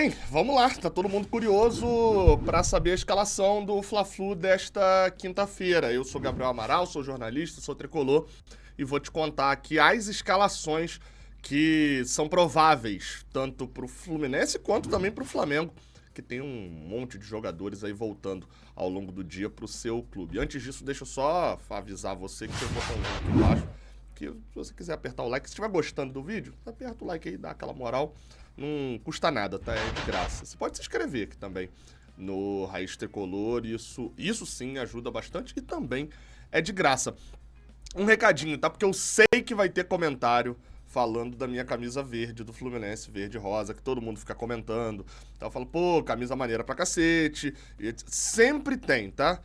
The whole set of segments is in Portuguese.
Bem, vamos lá. Tá todo mundo curioso para saber a escalação do Fla-Flu desta quinta-feira. Eu sou Gabriel Amaral, sou jornalista, sou tricolor e vou te contar aqui as escalações que são prováveis, tanto pro Fluminense quanto também pro Flamengo, que tem um monte de jogadores aí voltando ao longo do dia pro seu clube. Antes disso, deixa eu só avisar você que tem um botãozinho aqui embaixo, que se você quiser apertar o like, se estiver gostando do vídeo, aperta o like aí, dá aquela moral. Não custa nada, tá? É de graça. Você pode se inscrever aqui também no Raiz Tricolor, isso sim ajuda bastante e também é de graça. Um recadinho, tá? Porque eu sei que vai ter comentário falando da minha camisa verde do Fluminense, verde e rosa, que todo mundo fica comentando. Então eu falo, pô, camisa maneira pra cacete. Sempre tem, tá?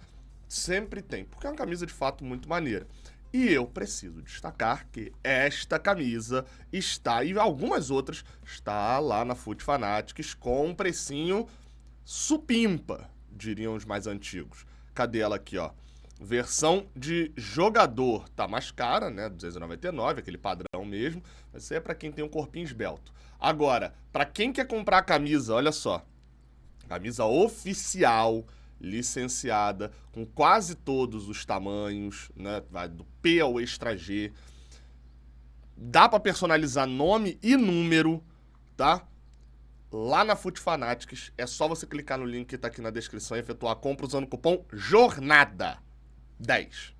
Sempre tem, porque é uma camisa de fato muito maneira. E eu preciso destacar que esta camisa está, e algumas outras, está lá na Foot Fanatics com um precinho supimpa, diriam os mais antigos. Cadê ela aqui, ó? Versão de jogador, tá mais cara, né? 299, aquele padrão mesmo. Mas isso aí é pra quem tem um corpinho esbelto. Agora, pra quem quer comprar a camisa, olha só. Camisa oficial, licenciada, com quase todos os tamanhos, né? Vai do P ao extra G. Dá pra personalizar nome e número, tá? Lá na Foot Fanatics, é só você clicar no link que tá aqui na descrição e efetuar a compra usando o cupom JORNADA10.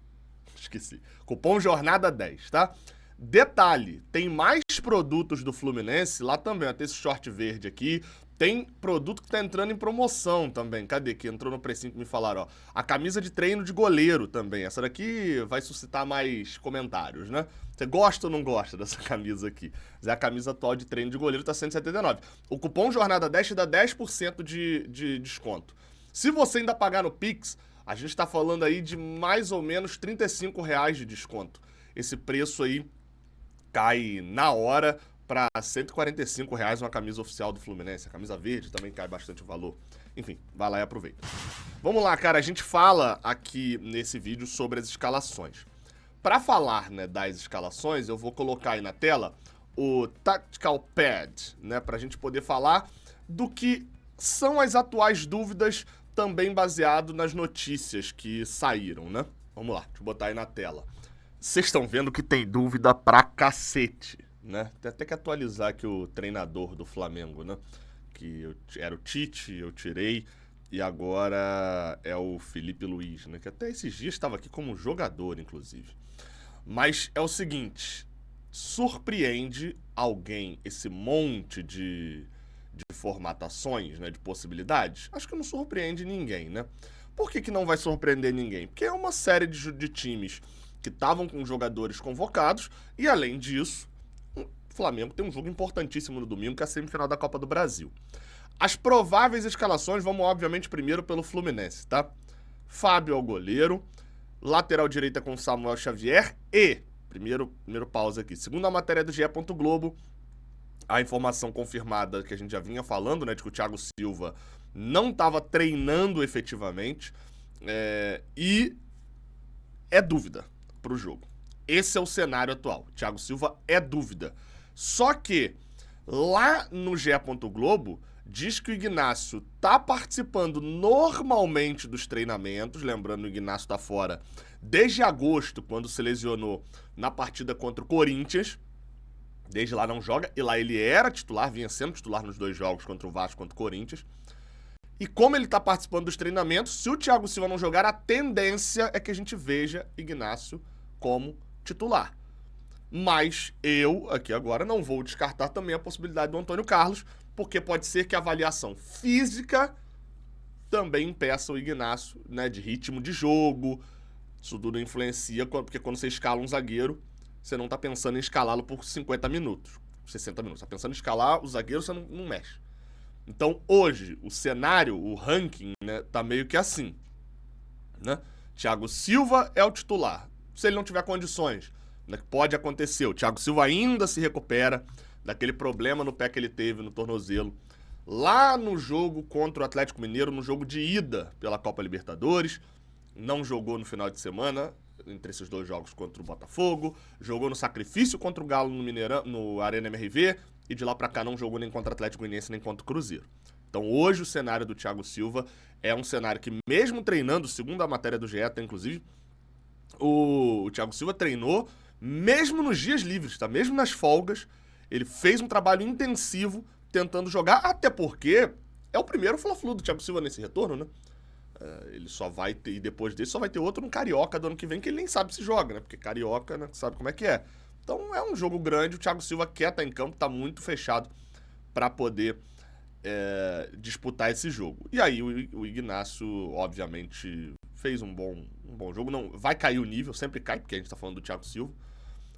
Esqueci. Cupom JORNADA10, tá? Detalhe, tem mais produtos do Fluminense lá também, ó, tem esse short verde aqui, tem produto que tá entrando em promoção também. Cadê que entrou no precinho que me falaram, ó? A camisa de treino de goleiro também. Essa daqui vai suscitar mais comentários, né? Você gosta ou não gosta dessa camisa aqui? Mas é a camisa atual de treino de goleiro, tá 179. O cupom Jornada 10 te dá 10% de desconto. Se você ainda pagar no Pix, a gente tá falando aí de mais ou menos R$35 de desconto. Esse preço aí cai na hora para R$145 uma camisa oficial do Fluminense. A camisa verde também cai bastante o valor. Enfim, vai lá e aproveita. Vamos lá, cara, a gente fala aqui nesse vídeo sobre as escalações. Para falar, né, das escalações, eu vou colocar aí na tela o Tactical Pad, né, pra gente poder falar do que são as atuais dúvidas, também baseado nas notícias que saíram, né? Vamos lá, deixa eu botar aí na tela. Vocês estão vendo que tem dúvida pra cacete, né? Tem até que atualizar aqui o treinador do Flamengo, né? Que era o Tite, eu tirei, e agora é o Felipe Luiz, né? Que até esses dias estava aqui como jogador, inclusive. Mas é o seguinte, surpreende alguém esse monte de formatações, né? De possibilidades? Acho que não surpreende ninguém, né? Por que não vai surpreender ninguém? Porque é uma série de times que estavam com jogadores convocados e, além disso, o Flamengo tem um jogo importantíssimo no domingo, que é a semifinal da Copa do Brasil. As prováveis escalações, vamos obviamente primeiro pelo Fluminense, tá? Fábio é o goleiro, lateral direita com Samuel Xavier e, primeiro pausa aqui, segundo a matéria do GE. Globo, a informação confirmada que a gente já vinha falando, né, de que o Thiago Silva não estava treinando efetivamente e é dúvida pro jogo. Esse é o cenário atual. Thiago Silva é dúvida. Só que lá no GE. Globo diz que o Ignacio tá participando normalmente dos treinamentos, lembrando que o Ignacio tá fora desde agosto, quando se lesionou na partida contra o Corinthians. Desde lá não joga, e lá ele era titular, vinha sendo titular nos dois jogos contra o Vasco e contra o Corinthians. E como ele tá participando dos treinamentos, se o Thiago Silva não jogar, a tendência é que a gente veja Ignacio como titular. Mas eu, aqui agora, não vou descartar também a possibilidade do Antônio Carlos, porque pode ser que a avaliação física também impeça o Ignacio, né, de ritmo de jogo. Isso tudo influencia, porque quando você escala um zagueiro, você não tá pensando em escalá-lo por 50 minutos, 60 minutos. Tá pensando em escalar o zagueiro, você não mexe. Então, hoje, o cenário, o ranking, né, tá meio que assim, né? Thiago Silva é o titular. Se ele não tiver condições, né, pode acontecer. O Thiago Silva ainda se recupera daquele problema no pé que ele teve no tornozelo. Lá no jogo contra o Atlético Mineiro, no jogo de ida pela Copa Libertadores, não jogou no final de semana, entre esses dois jogos contra o Botafogo, jogou no sacrifício contra o Galo no Mineirão, no Arena MRV e de lá pra cá não jogou nem contra o Atlético Goianiense nem contra o Cruzeiro. Então hoje o cenário do Thiago Silva é um cenário que, mesmo treinando, segundo a matéria do GE, inclusive, o Thiago Silva treinou mesmo nos dias livres, tá? Mesmo nas folgas, ele fez um trabalho intensivo tentando jogar, até porque é o primeiro Fla-Flu do Thiago Silva nesse retorno, né? Ele só vai ter, e depois dele só vai ter outro no Carioca do ano que vem, que ele nem sabe se joga, né? Porque Carioca, né, sabe como é que é. Então é um jogo grande, o Thiago Silva quer estar em campo, tá muito fechado para poder disputar esse jogo. E aí o Ignacio, obviamente, fez um bom jogo. Não, vai cair o nível, sempre cai, porque a gente tá falando do Thiago Silva.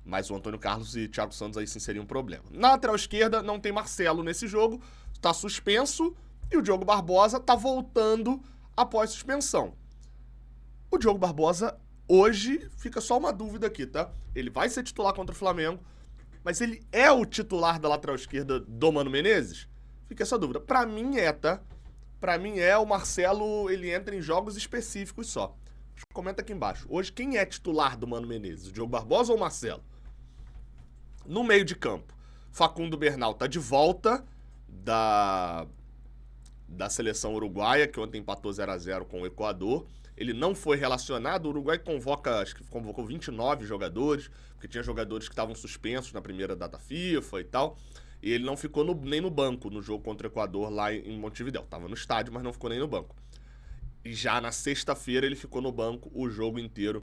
Mas o Antônio Carlos e Thiago Santos aí sim seria um problema. Na lateral esquerda não tem Marcelo nesse jogo, tá suspenso, e o Diogo Barbosa tá voltando após suspensão. O Diogo Barbosa, hoje, fica só uma dúvida aqui, tá? Ele vai ser titular contra o Flamengo, mas ele é o titular da lateral esquerda do Mano Menezes? Fica essa dúvida. Pra mim tá? Pra mim o Marcelo, ele entra em jogos específicos só. Comenta aqui embaixo. Hoje, quem é titular do Mano Menezes? O Diogo Barbosa ou o Marcelo? No meio de campo, Facundo Bernal tá de volta da seleção uruguaia, que ontem empatou 0-0 com o Equador. Ele não foi relacionado, o Uruguai acho que convocou 29 jogadores, porque tinha jogadores que estavam suspensos na primeira data FIFA e tal, e ele não ficou nem no banco no jogo contra o Equador lá em Montevidéu. Tava no estádio, mas não ficou nem no banco. E já na sexta-feira ele ficou no banco o jogo inteiro,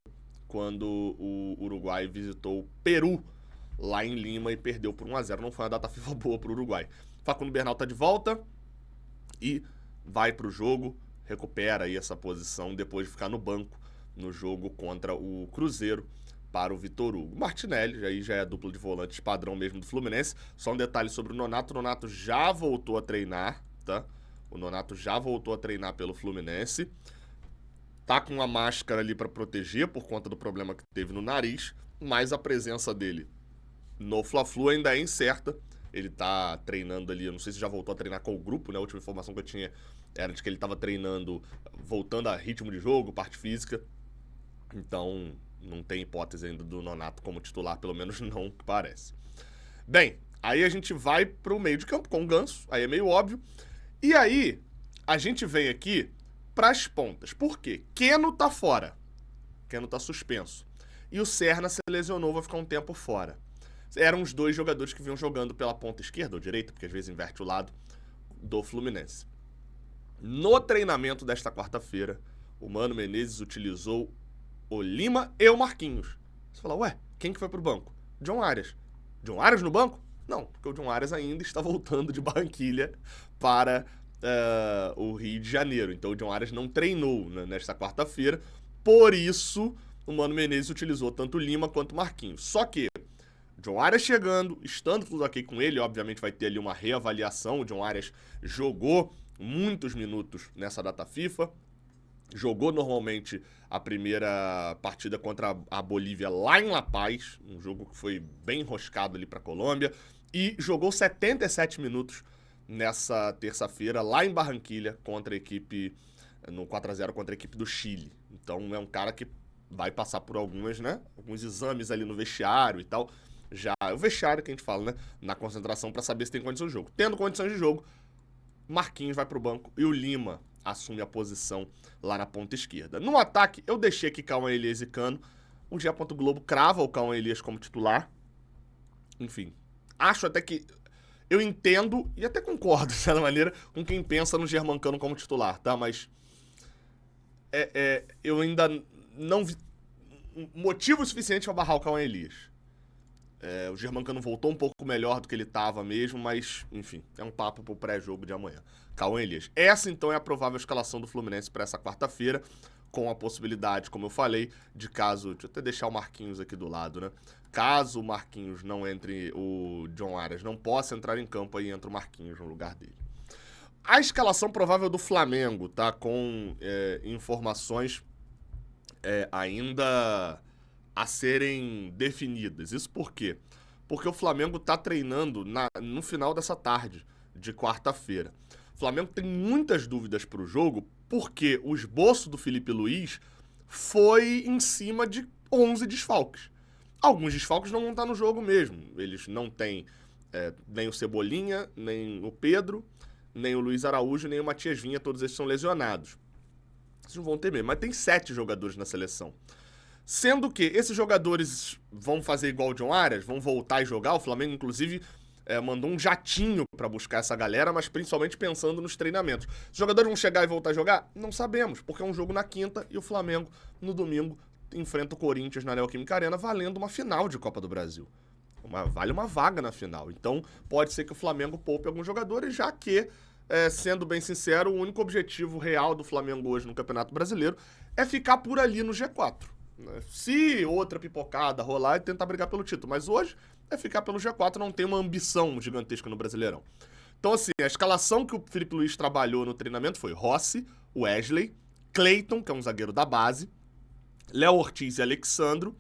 quando o Uruguai visitou o Peru, lá em Lima, e perdeu por 1-0. Não foi uma data FIFA boa pro Uruguai. Facundo Bernal tá de volta e vai pro jogo, recupera aí essa posição depois de ficar no banco no jogo contra o Cruzeiro para o Vitor Hugo. Martinelli, aí já é a dupla de volantes padrão mesmo do Fluminense. Só um detalhe sobre o Nonato. O Nonato já voltou a treinar, tá? O Nonato já voltou a treinar pelo Fluminense. Tá com uma máscara ali para proteger por conta do problema que teve no nariz, mas a presença dele no Fla-Flu ainda é incerta. Ele tá treinando ali, eu não sei se já voltou a treinar com o grupo, né? A última informação que eu tinha era de que ele tava treinando, voltando a ritmo de jogo, parte física. Então, não tem hipótese ainda do Nonato como titular, pelo menos não que parece. Bem, aí a gente vai pro meio de campo com o Ganso, aí é meio óbvio. E aí, a gente vem aqui pras pontas. Por quê? Keno tá fora. Keno tá suspenso. E o Serna se lesionou, vai ficar um tempo fora. Eram os dois jogadores que vinham jogando pela ponta esquerda ou direita, porque às vezes inverte o lado, do Fluminense. No treinamento desta quarta-feira, o Mano Menezes utilizou o Lima e o Marquinhos. Você fala, ué, quem que foi pro banco? John Arias. John Arias no banco? Não, porque o John Arias ainda está voltando de Barranquilha para o Rio de Janeiro. Então o John Arias não treinou nesta quarta-feira, por isso o Mano Menezes utilizou tanto o Lima quanto o Marquinhos. Só que John Arias chegando, estando tudo ok com ele, obviamente vai ter ali uma reavaliação. O John Arias jogou muitos minutos nessa data FIFA, jogou normalmente a primeira partida contra a Bolívia lá em La Paz, um jogo que foi bem enroscado ali para a Colômbia, e jogou 77 minutos nessa terça-feira lá em Barranquilha contra a equipe, no 4-0 contra a equipe do Chile. Então é um cara que vai passar por alguns exames ali no vestiário e tal. Já é o vestiário que a gente fala, né? Na concentração para saber se tem condição de jogo. Tendo condições de jogo, Marquinhos vai pro banco e o Lima assume a posição lá na ponta esquerda. No ataque, eu deixei aqui Cauã Elias e Cano. O GE. Globo crava o Cauã Elias como titular. Enfim, acho até que eu entendo e até concordo, de certa maneira, com quem pensa no Germancano como titular, tá? Mas eu ainda não vi motivo suficiente para barrar o Cauã Elias. O Germancano voltou um pouco melhor do que ele estava mesmo, mas, enfim, é um papo pro pré-jogo de amanhã. Cauã Elias. Essa, então, é a provável escalação do Fluminense para essa quarta-feira, com a possibilidade, como eu falei, de caso... Deixa eu até deixar o Marquinhos aqui do lado, né? Caso o Marquinhos não entre, o John Arias não possa entrar em campo, aí entra o Marquinhos no lugar dele. A escalação provável do Flamengo, tá? Com informações ainda a serem definidas. Isso por quê? Porque o Flamengo tá treinando no final dessa tarde de quarta-feira. O Flamengo tem muitas dúvidas pro jogo, porque o esboço do Felipe Luiz foi em cima de 11 desfalques. Alguns desfalques não vão estar no jogo mesmo. Eles não têm Nem o Cebolinha, nem o Pedro, nem o Luiz Araújo, nem o Matias Vinha, todos eles são lesionados. Vocês não vão ter mesmo, mas tem 7 jogadores na seleção. Sendo que esses jogadores vão fazer igual o John Arias, vão voltar e jogar. O Flamengo, inclusive, mandou um jatinho pra buscar essa galera, mas principalmente pensando nos treinamentos. Os jogadores vão chegar e voltar a jogar? Não sabemos, porque é um jogo na quinta e o Flamengo, no domingo, enfrenta o Corinthians na Neoquímica Arena, valendo uma final de Copa do Brasil. Vale uma vaga na final. Então, pode ser que o Flamengo poupe alguns jogadores, já que, sendo bem sincero, o único objetivo real do Flamengo hoje no Campeonato Brasileiro é ficar por ali no G4. Se outra pipocada rolar, é tentar brigar pelo título. Mas hoje é ficar pelo G4, não tem uma ambição gigantesca no Brasileirão. Então, assim, a escalação que o Felipe Luiz trabalhou no treinamento foi Rossi, Wesley, Cleiton, que é um zagueiro da base, Léo Ortiz e Alexandro,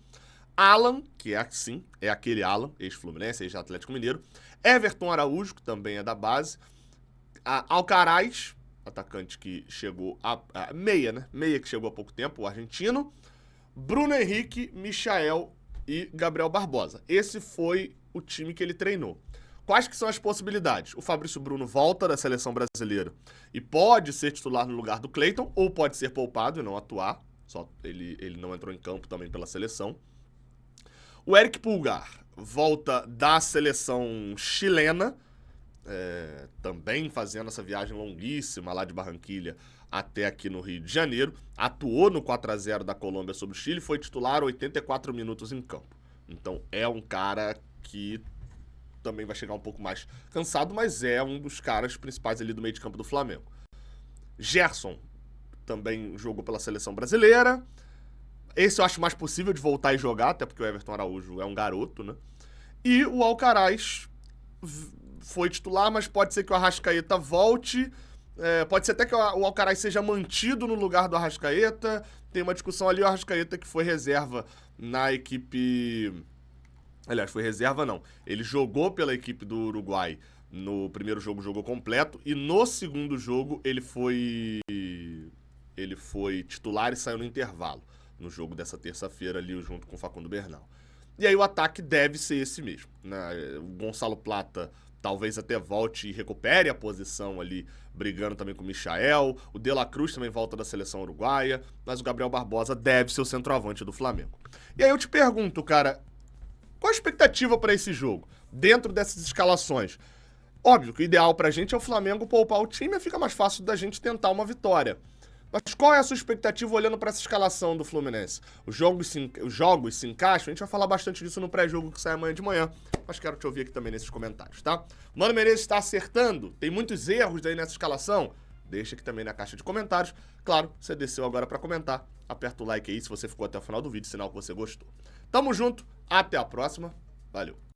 Alan, que é assim, é aquele Alan, ex-Fluminense, ex-Atlético Mineiro, Everton Araújo, que também é da base, Alcaraz, atacante que chegou meia, né? Meia que chegou há pouco tempo, o argentino, Bruno Henrique, Michael e Gabriel Barbosa. Esse foi o time que ele treinou. Quais que são as possibilidades? O Fabrício Bruno volta da seleção brasileira e pode ser titular no lugar do Cleiton, ou pode ser poupado e não atuar. Só ele não entrou em campo também pela seleção. O Eric Pulgar volta da seleção chilena, também fazendo essa viagem longuíssima lá de Barranquilha até aqui no Rio de Janeiro. Atuou no 4-0 da Colômbia sobre o Chile, foi titular 84 minutos em campo. Então é um cara que também vai chegar um pouco mais cansado, mas é um dos caras principais ali do meio de campo do Flamengo. Gerson também jogou pela seleção brasileira. Esse eu acho mais possível de voltar e jogar, até porque o Everton Araújo é um garoto, né? E o Alcaraz foi titular, mas pode ser que o Arrascaeta volte. Pode ser até que o Alcaraz seja mantido no lugar do Arrascaeta. Tem uma discussão ali, o Arrascaeta que foi reserva na equipe... Aliás, foi reserva não. Ele jogou pela equipe do Uruguai. No primeiro jogo jogou completo. E no segundo jogo ele foi titular e saiu no intervalo. No jogo dessa terça-feira ali, junto com o Facundo Bernal. E aí o ataque deve ser esse mesmo, né? O Gonçalo Plata talvez até volte e recupere a posição ali, brigando também com o Michael. O De La Cruz também volta da seleção uruguaia, mas o Gabriel Barbosa deve ser o centroavante do Flamengo. E aí eu te pergunto, cara, qual a expectativa para esse jogo? Dentro dessas escalações. Óbvio que o ideal pra gente é o Flamengo poupar o time e fica mais fácil da gente tentar uma vitória. Mas qual é a sua expectativa olhando para essa escalação do Fluminense? Os jogos se encaixam? A gente vai falar bastante disso no pré-jogo que sai amanhã de manhã, mas quero te ouvir aqui também nesses comentários, tá? Mano Menezes está acertando? Tem muitos erros aí nessa escalação? Deixa aqui também na caixa de comentários. Claro, você desceu agora para comentar, aperta o like aí se você ficou até o final do vídeo, sinal que você gostou. Tamo junto, até a próxima, valeu!